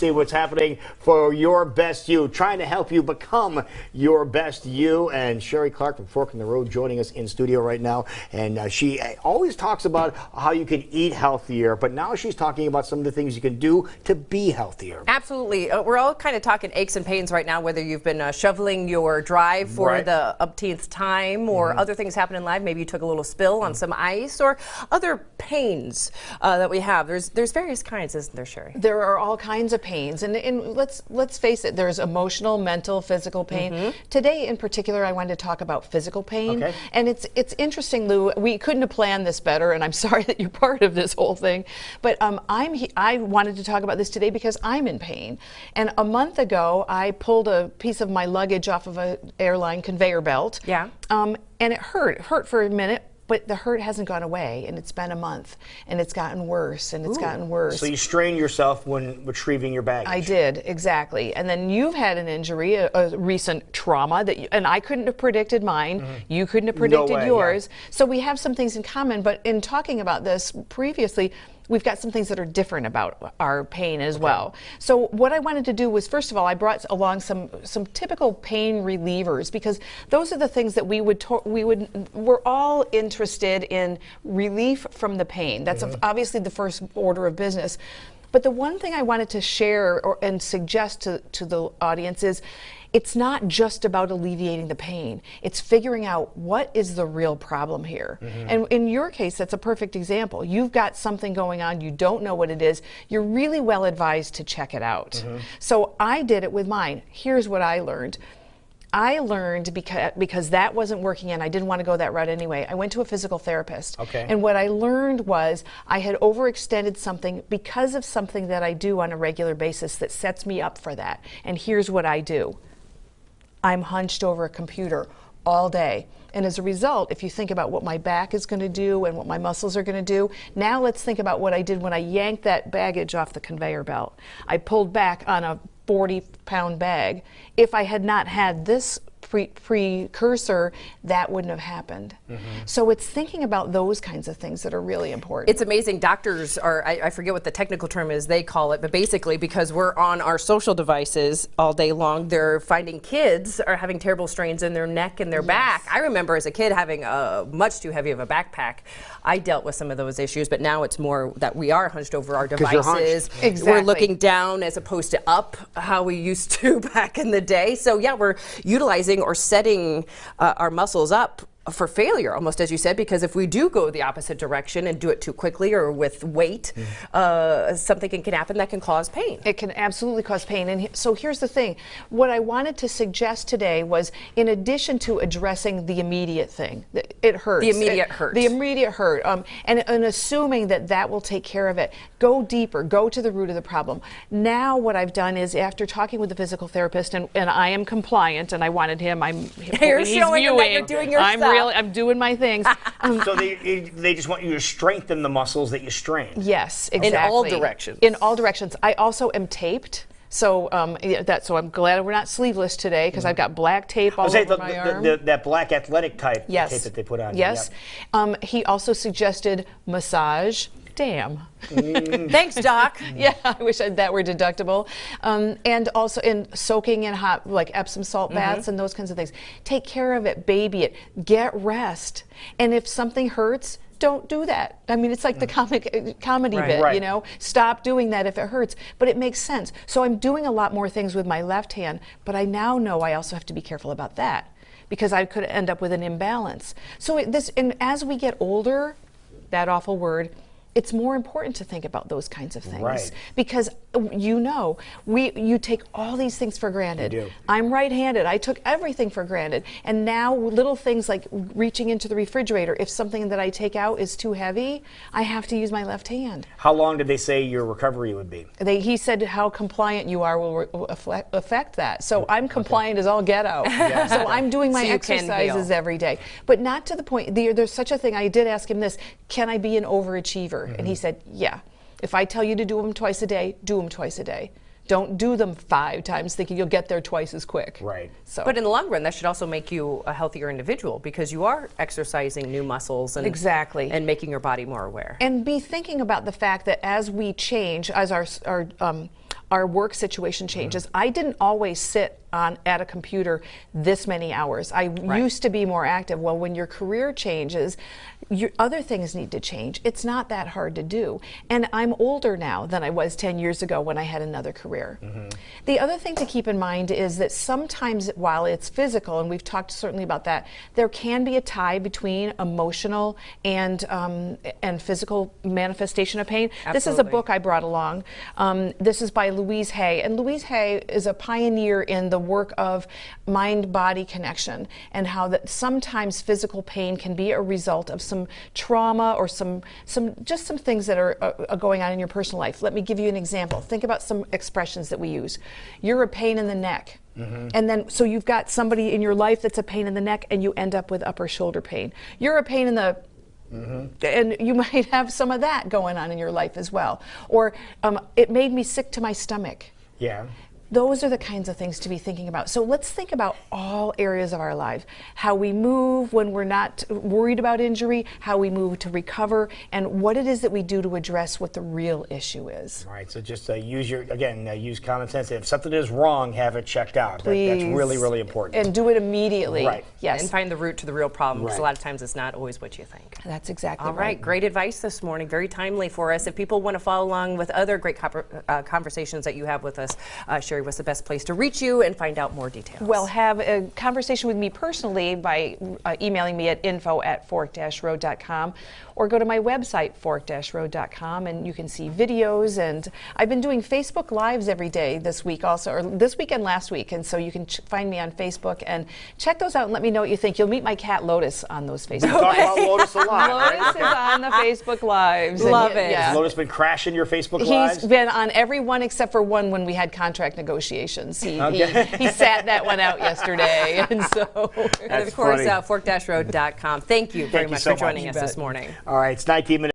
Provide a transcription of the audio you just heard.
see what's happening for your best you, trying to help you become your best you. And Sheree Clark from Fork in the Road joining us in studio right now. And she always talks about how you can eat healthier, but now she's talking about some of the things you can do to be healthier. Absolutely. We're all kind of talking aches and pains right now, whether you've been shoveling your drive for the umpteenth time or other things happen in life. Maybe you took a little spill on some ice or other pains that we have. There's various kinds, isn't there, Sheree? There are all kinds of pains, and let's face it, there's emotional, mental, physical pain. Today in particular, I wanted to talk about physical pain. And it's interesting, Lou, we couldn't have planned this better, and I'm sorry that you're part of this whole thing, but I wanted to talk about this today because I'm in pain. And a month ago, I pulled a piece of my luggage off of an airline conveyor belt. Yeah. And it hurt for a minute, but the hurt hasn't gone away, and it's been a month, and it's gotten worse, and it's gotten worse. So you strained yourself when retrieving your baggage. I did, exactly. And then you've had an injury, a recent trauma, and I couldn't have predicted mine. You couldn't have predicted yours. So we have some things in common, but in talking about this previously, we've got some things that are different about our pain as well. So what I wanted to do was, first of all, I brought along some typical pain relievers, because those are the things that we're all interested in relief from the pain. That's obviously the first order of business. But the one thing I wanted to share and suggest to the audience is, it's not just about alleviating the pain. It's figuring out what is the real problem here. And in your case, that's a perfect example. You've got something going on, you don't know what it is, you're really well advised to check it out. So I did it with mine. Here's what I learned. I learned, because that wasn't working and I didn't want to go that route anyway, I went to a physical therapist. And what I learned was I had overextended something because of something that I do on a regular basis that sets me up for that. And here's what I do. I'm hunched over a computer all day. And as a result, if you think about what my back is going to do and what my muscles are going to do, now let's think about what I did when I yanked that baggage off the conveyor belt. I pulled back on a 40-pound bag. If I had not had this precursor, that wouldn't have happened. So it's thinking about those kinds of things that are really important. It's amazing. Doctors are, I forget what the technical term is they call it, but basically because we're on our social devices all day long, they're finding kids are having terrible strains in their neck and their back. I remember as a kid having a much too heavy of a backpack. I dealt with some of those issues, but now it's more that we are hunched over our devices. We're looking down as opposed to up, how we used to back in the day. So yeah, we're utilizing or setting our muscles up for failure, almost, as you said, because if we do go the opposite direction and do it too quickly or with weight, something can happen that can cause pain. It can absolutely cause pain. And so here's the thing. What I wanted to suggest today was, in addition to addressing the immediate thing, it hurts. The immediate hurt. The immediate hurt. And assuming that that will take care of it, go deeper, go to the root of the problem. Now what I've done is, after talking with the physical therapist, and I am compliant, and I wanted him, you're showing him that you're doing your stuff. I'm doing my things. So they just want you to strengthen the muscles that you strained. Yes, exactly. In all directions. In all directions. I also am taped. So so I'm glad we're not sleeveless today, because I've got black tape all over my arm. That black athletic tape that they put on. Yes. He also suggested massage. Damn. Thanks, Doc. Yeah, I wish that were deductible. And also in soaking in hot, like Epsom salt baths and those kinds of things. Take care of it, baby it, get rest. And if something hurts, don't do that. I mean, it's like the comedy bit, you know? Stop doing that if it hurts. But it makes sense. So I'm doing a lot more things with my left hand, but I now know I also have to be careful about that, because I could end up with an imbalance. So and as we get older, that awful word, it's more important to think about those kinds of things, because you take all these things for granted. You do. I'm right-handed. I took everything for granted, and now little things like reaching into the refrigerator, if something that I take out is too heavy, I have to use my left hand. How long did they say your recovery would be? He said how compliant you are will affect that. So I'm compliant as all get out. So I'm doing my exercises every day, but not to the point. There's such a thing. I did ask him this: can I be an overachiever? And he said, yeah. If I tell you to do them twice a day, do them twice a day. Don't do them 5 times thinking you'll get there twice as quick. Right. So. But in the long run, that should also make you a healthier individual, because you are exercising new muscles and and making your body more aware. And be thinking about the fact that as we change, as our our work situation changes. I didn't always sit at a computer this many hours. I used to be more active. Well, when your career changes, your other things need to change. It's not that hard to do. And I'm older now than I was 10 years ago when I had another career. The other thing to keep in mind is that sometimes while it's physical, and we've talked certainly about that, there can be a tie between emotional and physical manifestation of pain. Absolutely. This is a book I brought along. This is by Louise Hay. And Louise Hay is a pioneer in the work of mind-body connection, and how that sometimes physical pain can be a result of some trauma or some things that are going on in your personal life. Let me give you an example. Think about some expressions that we use. You're a pain in the neck. And then, so you've got somebody in your life that's a pain in the neck, and you end up with upper shoulder pain. You're a pain in the and you might have some of that going on in your life as well. Or it made me sick to my stomach. Yeah. Those are the kinds of things to be thinking about. So let's think about all areas of our life. How we move when we're not worried about injury, how we move to recover, and what it is that we do to address what the real issue is. All right, so just use common sense. If something is wrong, have it checked out. Please. That's really, really important. And do it immediately. Right. Yes. And find the root to the real problem, because Right. a lot of times it's not always what you think. That's exactly All right, great advice this morning, very timely for us. If people want to follow along with other great conversations that you have with us, Sheree, what's the best place to reach you and find out more details? Well, have a conversation with me personally by emailing me at info@fork-road.com, or go to my website, fork-road.com, and you can see videos. And I've been doing Facebook Lives every day this week also, or this week and last week, and so you can find me on Facebook and check those out and let me know what you think. You'll meet my cat Lotus on those Facebook Talk Lives. about Lotus a lot. Lotus is on the Facebook Lives. Love it. Has Lotus been crashing your Facebook Lives? He's been on every one except for one when we had contract negotiations. He sat that one out yesterday, and so. And of course, fork-road.com. Thank you very much so for joining much. us this morning. All right, it's 19 minutes.